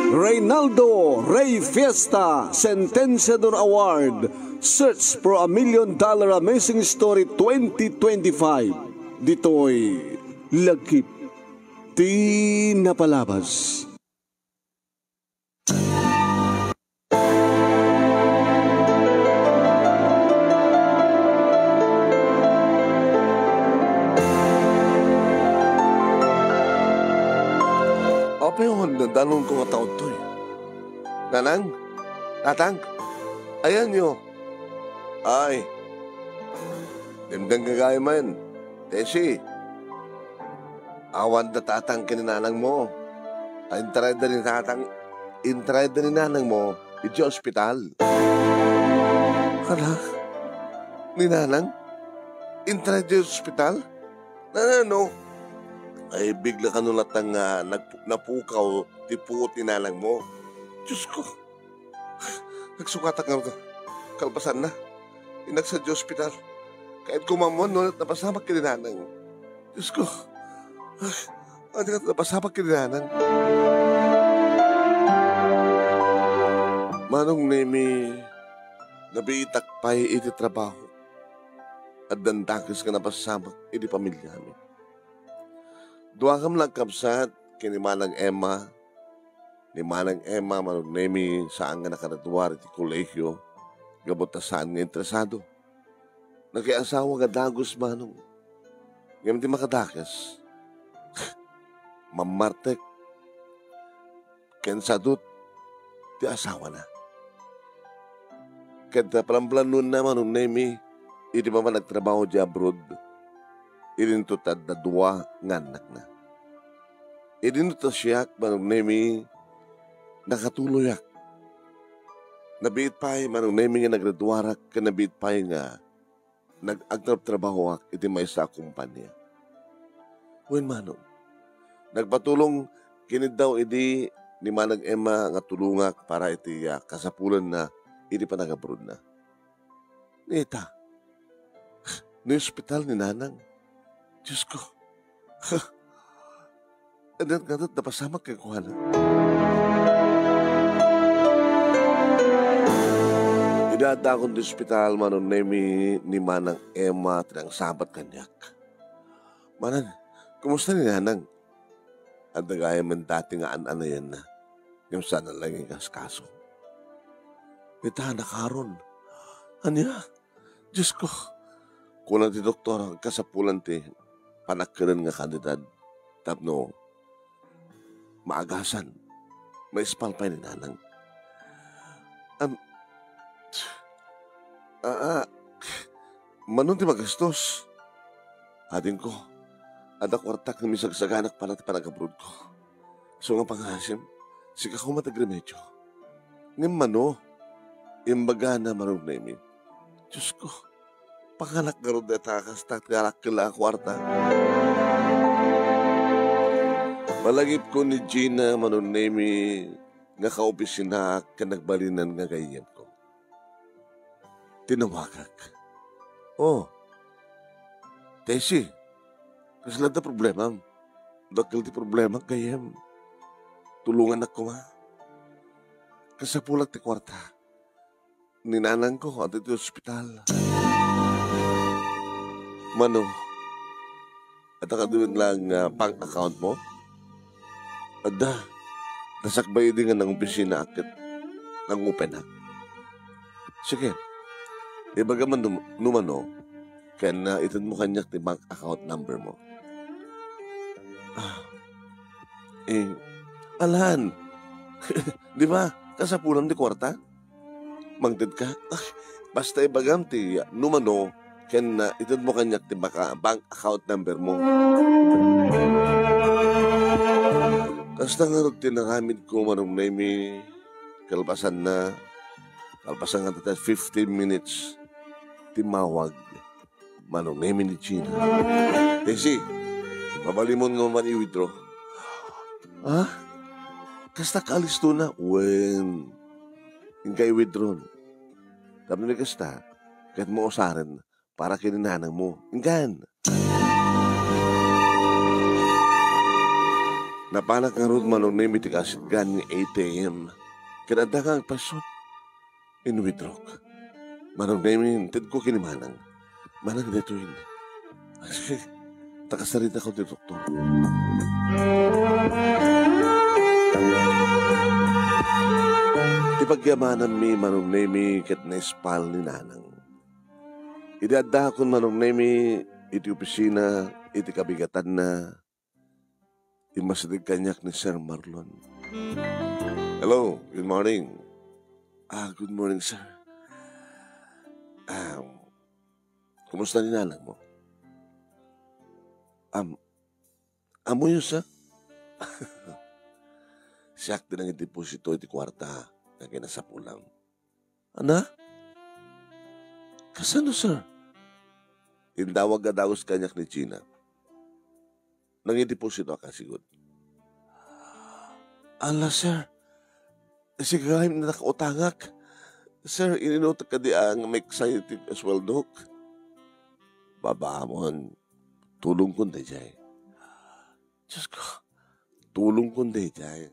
Reynaldo Rey Fiesta Sentenciador Award, Search for a $1 Million Amazing Story 2025. Dito'y Lagkip Di Napalabas. Apa yung danong ko nga taon to eh? Nanang? Tatang? Ayan nyo. Ay. Dimdang kagaya man. Tesi. Awan na tatang kininanang mo. Intrada ni tatang. Intrada ni nanang mo. Iti ospital. Hala? Ni nanang? Intrada yung ospital? Nanano? Ay bigla ka nulat ng napukaw, tipuot ni nanang mo. Diyos ko, nagsukatan ka kalpasan na. Inagsa di ospital. Kahit kumamon, nulat napasamak kininanang. Diyos ko, hindi ka napasamak kininanang. Manong Nemi, nabiitak pa'y iti trabaho. At dandakis ka napasamak iti pamilya mi. Dua kam nagkapsat kini Manang Emma. Ni Manang Emma Manong Nemi saan nga nakaratuwar iti kolehiyo. Gabot na saan nga interesado. Nakiasawa nga dagos Manong. Ngayon di makadakas. Mamartek. Kensadot. Di asawa na. Kaya palamplanon nun na Manong Nemi. Iti pa man nagtrabaho di abroad. Irinutad na duwa nga anak na. Irinutad siya, Manong Nemi, nakatuloyak. Nabiit pa Manong Nemi nga nagradwarak, ka nabiit pa nga nag-agtrab-trabaho iti may sa kumpanya. When Manong, nagpatulong kinid daw idi ni Manang Emma nga tulungak para iti kasapulan na iti pa nag-abroad na. Nita, ni hospital ni nanang. Diyos ko. Adan ka doon, napasamak kay kuhala. Idadakon di hospital, Manong Nemi, ni Manang Emma, tinang sabat kanyak. Manan, kumusta ni nanang? At nagaya man dati nga an-ana yan na. Yung sana lang yung kaso. Ita, nakaroon. Anya? Diyos ko. Kulang ti doktor, kasapulan ti panakkeran nga kandidat tapno maagasan may ispalpay ni nanang. Manon ti magastos. Adin ko, ada kwartak na misagsaganak para ti panag-abroad ko. So nga pangasim, sika ko matagremedyo. Ngam mano, imbaga na Manong Nemi. Diyos ko, panganak nga ron na takas, tatgalak kila kwarta. Malagip ko ni Gina, Manong Nemi, nga kaopisina ka nagbalinan nga gayem ko. Tinawagak. Oh, Tesi, kasala na problema. Bakil ti problema gayem. Tulungan ako ma. Kasapulat ti kwarta. Ninanang ko at iti ospital. Mano, at nakaduwin lang bank account mo? Ada, nasakbay din nga ng opisina akit ng open up. Sige, ibaga man numano, kaya na itun mo kanyak ti bank account number mo. Alahan, di ba, kasapulan di kwarta? Mangdid ka? Basta ibagam ti numano, ken itod mo kanyak ti bank account number mo. Kasta nga rin tinaramid ko Manong Nemi, kalpasan nga tata 15 minutes, timawag, Manong Nemi ni Gina. Tesi, mabalimon nga man i-withdraw. Ha? Kasta kaalis to na? When? Yung kay withdraw. Tapos na kasta, kahit mo usarin, para kininanang mo. Inggan. Napanak nga ron manong name iti kasit gan ng 8 a.m. Kinada nga ang pasyon. In withdrawk. Manong name tid ko kinimanang. Manang ditoin. Ay, takasarita ko ni doktor. Ipagyamanan mi manong name ket na ispal ni nanang. Idada kon manong name iti opisina iti kabigatan na imasidig kanyak ni Sir Marlon. Hello, good morning. Good morning, sir. Kumusta ni nanang mo? Amo yun, sir? Siyak din ang deposito iti kwarta na kinasapulang. Ana? Kasano, sir? Indawag ka daw sa kanyak ni Gina. Nangideposito ka sigod. Ala, sir. Sigay na nakautangak. Sir, ininota ka di ang may excited as well, Dok. Babamon, tulong ko di jay. Diyos ko, tulong ko di jay.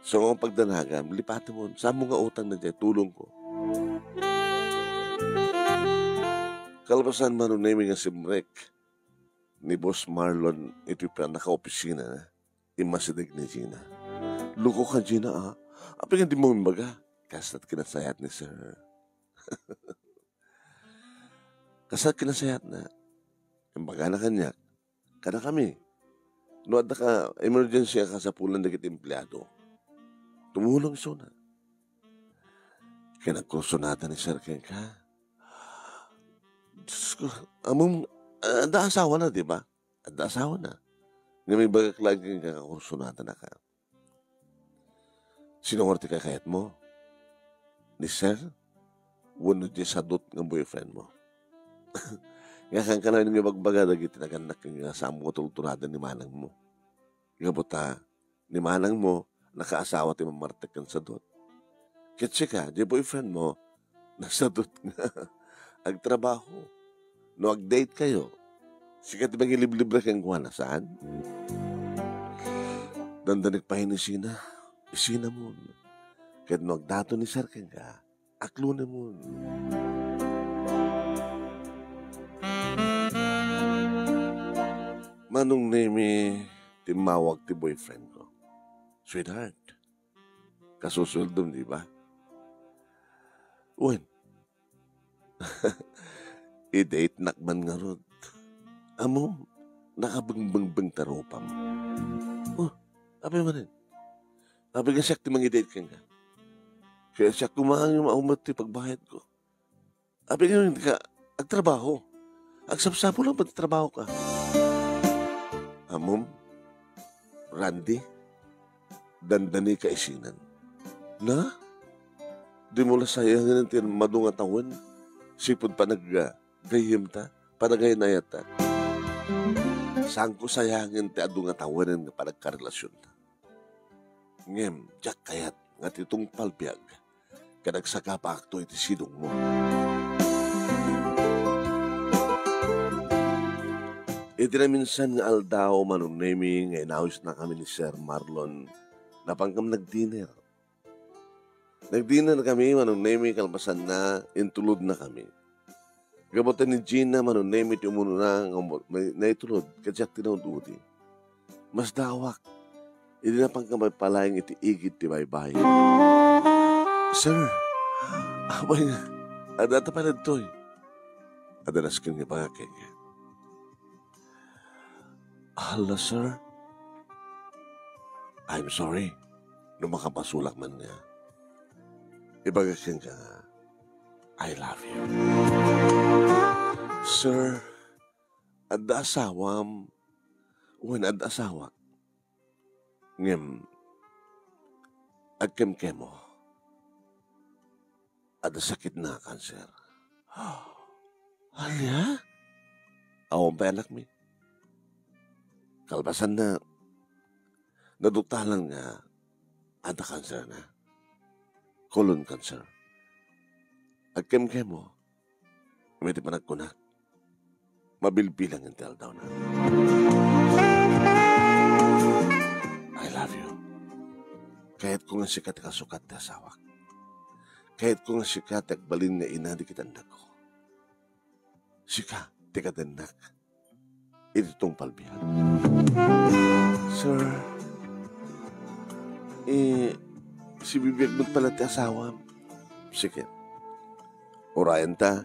So, ang pagdanagam, lipati mo, saan mo nga utang na jay, tulong ko. Kalbasan man nung naming nga si Mrek, ni Boss Marlon, ito pa naka-opisina na, imasidig ni Gina. Luko ka, Gina, Apin nga di mo imbaga, kasat kinasayat ni Sir. Kasat kinasayat na, imbaga na kanya, kada kami. No, ada ka, emergency ka sa pulan na kit empleyado. Tumulong siya na. Kinagkurso natin ni Sir Ken ka. Diyos ko, among, ada asawa na, di ba? Ada asawa na. Nga may bagak lagi kakakurso natin na ka. Sinungorti ka kayat mo? Ni Sir? Wano di sadot ng boyfriend mo. Nga kang kanan nga bagbaga na gitinagandak nga sa among tulturadan ni manang mo. Nga buta, ni manang mo, nakaasawa ti mamartek kan sadot. Kitsi ka, di boyfriend mo, nasadot nga. Agtrabaho. No, ag-date kayo. Sikat ibang ilib-libre kang kuha na saan? Dandanig pahinisina. Isina mo. Kahit no, agdato ni Sir Ken ka, aklo na mo. Manong name timawag ti boyfriend ko. Sweetheart. Kasusuldom, di ba? Uwan. I-date nakman nga rod. Amo, nakabangbang taropam. Abi mo rin. Abi nga siyak ti mang-i-date ka nga. Kaya siyak kumaang yung maumat ti pagbayad ko. Abi nga hindi ka, agtrabaho. Agsapsapo lang pati trabaho ka. Amom, Randy, dandani ka isinan. Na? Di mo la sayangin ang madungatawan. Sipod pa nag-gayim ta, panagay na yata. Saan ko sayangin ti adungatawan nga panagkarelasyon ta. Ngem, jak kayat nga titong palbiag, kanagsaka pa akto iti sidong mo. Iti na minsan nga aldaw manong naming nga inawis na kami ni Sir Marlon na pangkam nag-dinner. Nag-dinner kami manong naming kalpasan na intulod na kami. Gabotan ni Gina manong naming iti umuno na itulod kadyak tinawad-udi. Mas dawak. Hindi na pang kamay palayang iti igit ti baybay. Sir, abay nga, adata pa nagtoy. Adalas kin nga pangakay nga. Hala, sir. I'm sorry. Nung makapasulak man nga. Ibagakin ka nga, I love you. Sir, adda asawam. When adda asawak. Ngem, agkem-kemo. Ada sakit na kanser. Alya? Awang pa anak mi. Kalbasan na, naduktalan nga, ada kanser na. Colon cancer. Agkem-kemo. May di pa nagkunak. Mabilbilang ang tel daw na. love you. Kahit kung nga sikat ka sukat na asawa. Kahit kung nga sikat at balin nga ina di kitandag ko. Sika, di katandag. Ito itong palbihan. Sir, si bibig mo pala ti asawa. Sige. Orayan ta,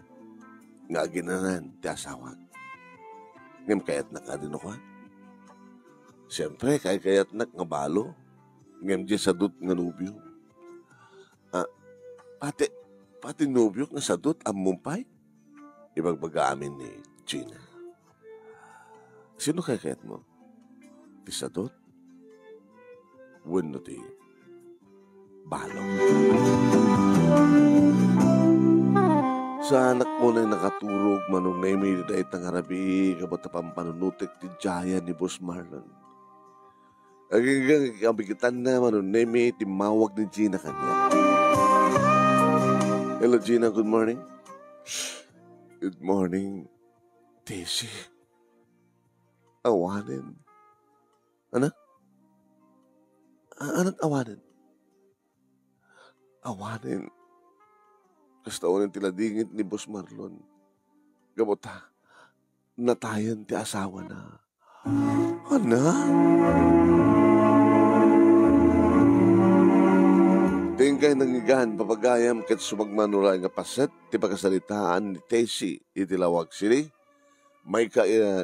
nga ginanan ti asawa. Ngam kayat na ka din ako. Siyempre, kayat na nga balo. Ngam di sadot nga nubyo. Pati nubyo nga sadot ang mumpay. Ibagbaga amin ni Gina. Sino kayat mo? Ti sadot? Wano ti balo. Sa anak mo na nakaturog manong naimi dahil tangarabi kabat na pampanunutik ti Jaya ni Boss Marlon. Aging kabigitan na manong naimi timawag ni Gina kanya. Hello Gina, good morning. Good morning, Daisy. Awanin. Ano? Anong awanin? Awanin. Kastaon ang tiladingit ni Boss Marlon. Gamota, natayan ti asawa na. Ano? Tingkay nangigahan papagayam kat sumagmanura nga paset ti pagkasalitaan ni Daisy itilawag sili. May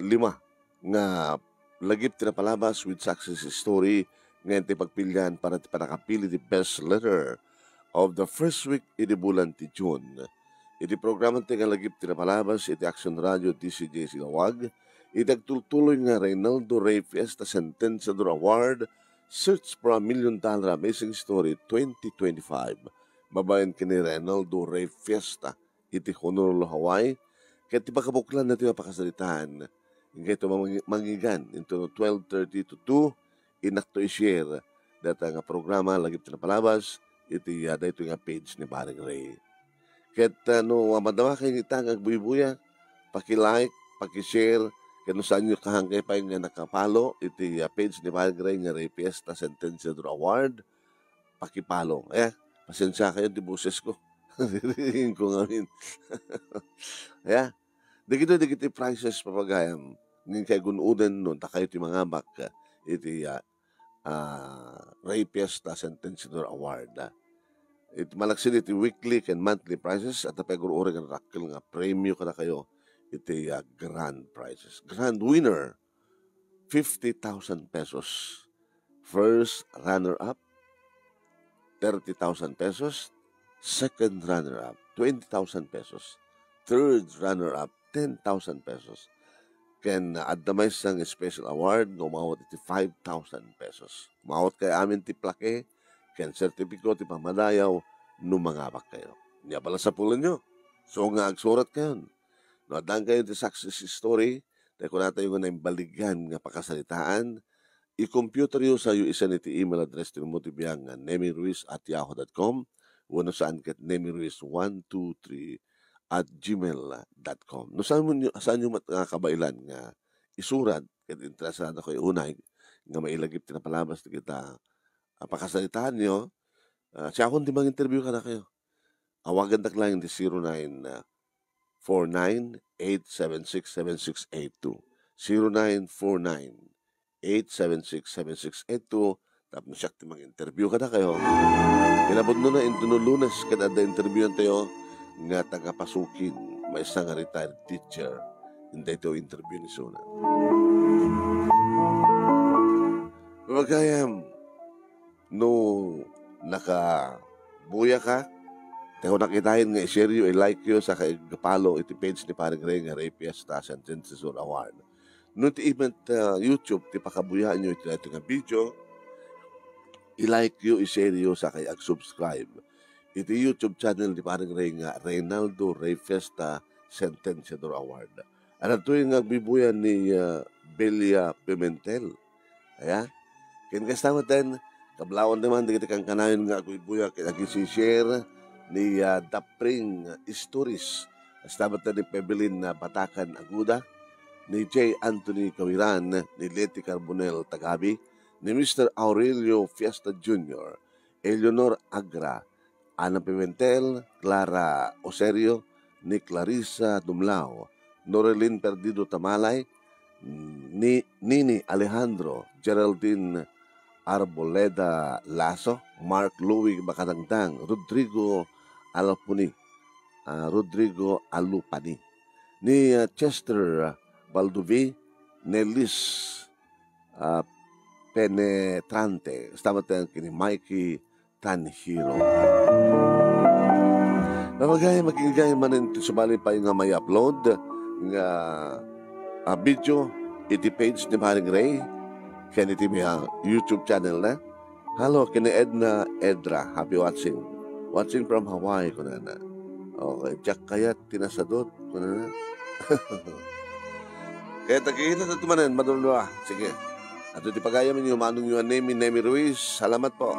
lima nga lagip ti napalabas with success story ngayon ti pagpilian para ti panakapili ti best letter of the first week iti bulan ti June. Iti programa ti nga lagip ti napalabas iti Action Radio DCJ Silawag. Iti agtultuloy nga Reynaldo Ray Fiesta Sentenciador Award Search for $1 Million Amazing Story 2025. Babayan kini Reynaldo Ray Fiesta iti Honolulu, Hawaii. Kaya ti pakabuklan na ti mapakasalitaan. Kaya ito mangigan into 12:30 to 2 inakto i-share data nga programa lagip ti napalabas iti dito nga page ni Baring Ray. Kaya madama kayo itang agbuibuya, paki-like, paki-share, kaya saan nyo kahangkay pa yung nakapalo, iti page ni Baring Ray nga Ray Fiesta Sentenciador Award, pakipalo. Pasensya kayo, di boses ko. Ringin ko ngamin. Digito prices papagayam. Ngayon kayo gunudan nun, takayo ti mga bak, iti Ray Fiesta Sentenciador Award. Iti malaksin iti weekly and monthly prices at napagururi nga rakil nga premyo ka na kayo iti grand prizes. Grand winner, 50,000 pesos. First runner-up, 30,000 pesos. Second runner-up, 20,000 pesos. Third runner-up, 10,000 pesos. Ken adamay sang special award, umawat iti 5,000 pesos. Umawat kay amin ti plake, ken sertipiko ti pamadayaw, numangabak kayo. Niya pala sa pulan nyo. So nga agsurat kayo. No, adang kayo ti success story, tayo ko natin yung naimbaligyan nga pakasalitaan, i-computer yun sa iyo isa niti email address ti mo ti biyang nemiruiz@yahoo.com wano saan ket nemiruiz123@gmail.com. No saan nyo kabailan nga isurat ket interesado ko unay nga mailagip ti napalabas ti kita pakasalitaan nyo, siya akong di mang-interview ka na kayo. Awagan taklang di 0949-876-7682. 0949-876-7682. Tapos siya ti mang-interview ka na kayo. Kinabot na into no Lunes kada da interview tayo nga tagapasukin may isang retired teacher. Hindi ito interview ni Suna. Magayam, no nakabuya ka, tayo nakitain nga i-share you, i-like you sa kagapalo iti page ni Paring Ray nga Ray Fiesta Sentenciador Award. No ti event YouTube, ti pakabuyaan nyo iti nga video, i-like you, i-share you sa kay ag-subscribe. Iti YouTube channel ni Paring Ray nga Reynaldo Ray Fiesta Sentenciador Award. Ano ito yung agbibuyan ni Belia Pimentel. Kinakasama din, kablawan naman, di kita kang kanayon nga agbibuya, kinakisi-share ni Dapring Stories. Kastamat na ni Pebelin na Batakan Aguda, ni J. Anthony Kawiran, ni Leti Carbonel Tagabi, ni Mr. Aurelio Fiesta Jr., Eleanor Agra, Ana Pimentel, Clara Oserio, ni Clarissa Dumlao, Norelin Perdido Tamalay, ni Nini Alejandro, Geraldine Arboleda Lasso, Mark Louie Bacatangtang, Rodrigo Alpuni, Rodrigo Alupani, ni Chester Balduvi, Nelis Penetrante, estamos kini Mikey Tanhiro. Namagay, magigay man ito sumali pa yung may upload nga video, iti page ni Maring Ray, kaya iti may YouTube channel na. Hello, kini Edna Edra, happy watching. Watching from Hawaii, kunana. Okay, Jack kaya tinasadot, kunana. Kaya tagigita na tumanan, madulwa. Sige. At iti pagayam niyo, manong yung Nemi Ruiz. Salamat po.